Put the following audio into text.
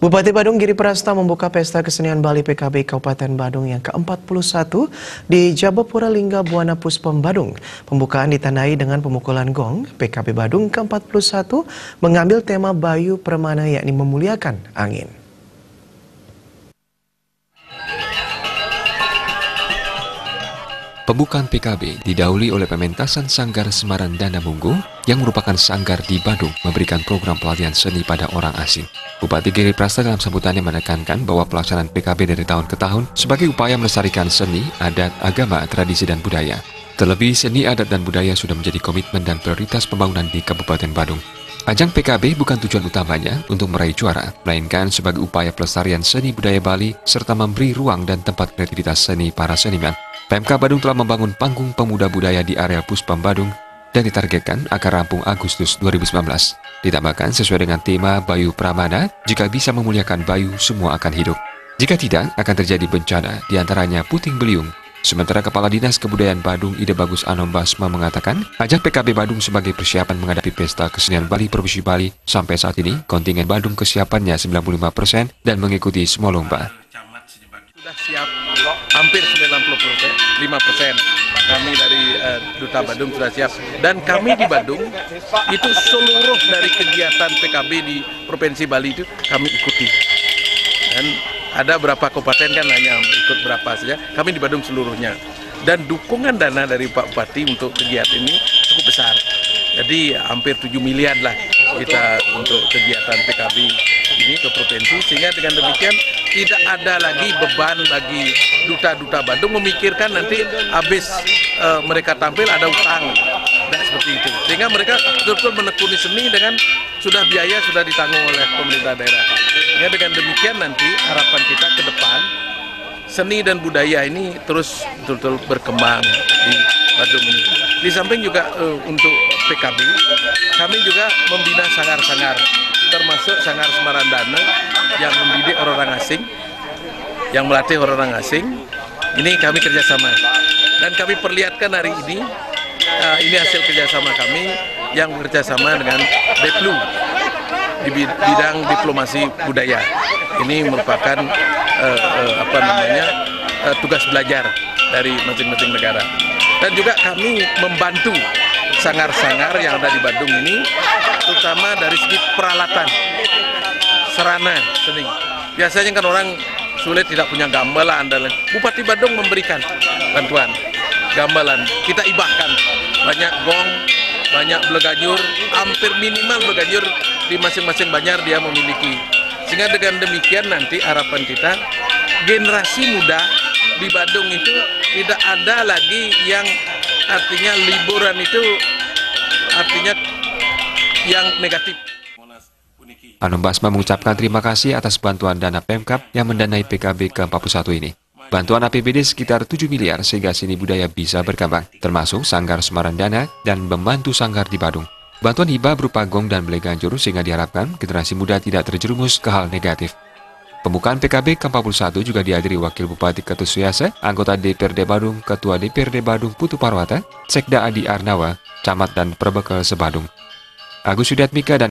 Bupati Badung Giri Prasta membuka Pesta Kesenian Bali PKB Kabupaten Badung yang ke-41 di Jabapura Lingga Buana Puspom Badung. Pembukaan ditandai dengan pemukulan gong. PKB Badung ke-41 mengambil tema Bayu Permana yakni memuliakan angin. Pembukaan PKB didahului oleh pementasan Sanggar Semaran Dana Munggu yang merupakan sanggar di Badung memberikan program pelatihan seni pada orang asing. Bupati Giri Prasta dalam sambutannya menekankan bahwa pelaksanaan PKB dari tahun ke tahun sebagai upaya melestarikan seni, adat, agama, tradisi, dan budaya. Terlebih, seni, adat, dan budaya sudah menjadi komitmen dan prioritas pembangunan di Kabupaten Badung. Ajang PKB bukan tujuan utamanya untuk meraih juara, melainkan sebagai upaya pelestarian seni budaya Bali serta memberi ruang dan tempat kreativitas seni para seniman. PMK Badung telah membangun panggung pemuda budaya di area Puspom Badung dan ditargetkan akan rampung Agustus 2019. Ditambahkan sesuai dengan tema Bayu Pramana, jika bisa memuliakan Bayu, semua akan hidup. Jika tidak, akan terjadi bencana, diantaranya puting beliung. Sementara Kepala Dinas Kebudayaan Badung Ide Bagus Anom Basma mengatakan, ajang PKB Badung sebagai persiapan menghadapi Pesta Kesenian Bali Provinsi Bali. Sampai saat ini, kontingen Badung kesiapannya 95% dan mengikuti semua lomba. Sudah siap hampir 95%. Kami dari Duta Badung sudah siap. Dan kami di Badung, itu seluruh dari kegiatan PKB di Provinsi Bali itu kami ikuti. Dan ada berapa kabupaten kan hanya ikut berapa saja, kami di Badung seluruhnya. Dan dukungan dana dari Pak Bupati untuk kegiatan ini cukup besar. Jadi hampir 7 miliar lah kita untuk kegiatan PKB ini ke provinsi, sehingga dengan demikian tidak ada lagi beban bagi duta-duta Badung memikirkan nanti habis mereka tampil ada utang, dan seperti itu. Sehingga mereka betul-betul menekuni seni dengan biaya sudah ditanggung oleh pemerintah daerah. Ya, dengan demikian nanti harapan kita ke depan seni dan budaya ini terus betul-betul berkembang di Badung ini. Di samping juga untuk PKB, kami juga membina sanggar-sanggar, termasuk Sanggar Semaran Dana yang mendidik orang-orang asing, yang melatih orang-orang asing. Ini kami kerjasama dan kami perlihatkan hari ini hasil kerjasama kami yang bekerjasama dengan Deplu di bidang diplomasi budaya. Ini merupakan tugas belajar dari masing-masing negara. Dan juga kami membantu sanggar-sanggar yang ada di Badung ini, terutama dari segi peralatan, sarana seni. Biasanya kan orang sulit, tidak punya gamelan dan lain. Bupati Badung memberikan bantuan gamelan. Kita ibahkan banyak gong, banyak beleganyur, hampir minimal beleganyur di masing-masing banjar dia memiliki. Sehingga dengan demikian nanti harapan kita generasi muda di Badung itu tidak ada lagi yang artinya liburan itu artinya yang negatif. Anom Basma mengucapkan terima kasih atas bantuan dana Pemkab yang mendanai PKB ke-41 ini. Bantuan APBD sekitar 7 miliar sehingga seni budaya bisa berkembang, termasuk Sanggar Semaran Dana dan membantu sanggar di Badung. Bantuan hibah berupa gong dan beleganjur sehingga diharapkan generasi muda tidak terjerumus ke hal negatif. Pembukaan PKB ke-41 juga dihadiri Wakil Bupati Ketut Suyase, anggota DPRD Badung, Ketua DPRD Badung Putu Parwata, Sekda Adi Arnawa, Camat dan Perbekel Sebadung. Agus Yudiatmika dan